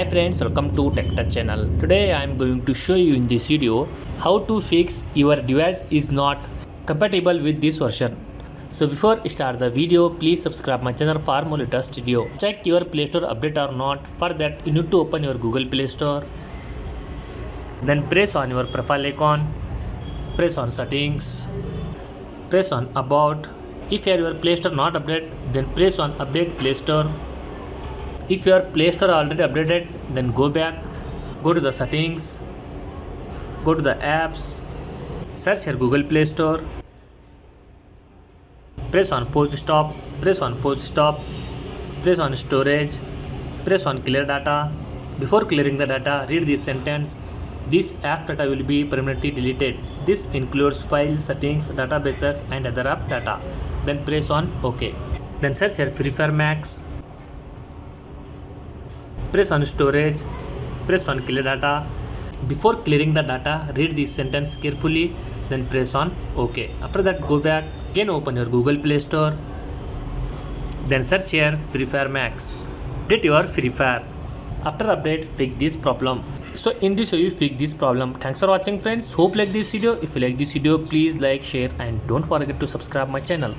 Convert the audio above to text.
Hi friends, welcome to TechTouch channel. Today I am going to show you in this video how to fix your device is not compatible with this version. So before start the video, please subscribe my channel for more latest video. Check your Play Store update or not. For that you need to open your Google Play Store. Then press on your profile icon. Press on settings. Press on about. If your Play Store not updated, then press on update Play Store. If your Play Store already updated, then go back, go to the settings, go to the apps, search your Google Play Store, press on force stop, press on force stop, press on storage, press on clear data. Before clearing the data, read this sentence. This app data will be permanently deleted. This includes files, settings, databases and other app data. Then press on OK. Then search your Free Fire Max. Press on storage, press on clear data. Before clearing the data, read this sentence carefully, then press on OK. After that, go back, again open your Google Play Store, then search here Free Fire Max. Update your Free Fire. After update, fix this problem. So in this way you fix this problem. Thanks for watching friends. Hope like this video. If you like this video, please like, share and don't forget to subscribe my channel.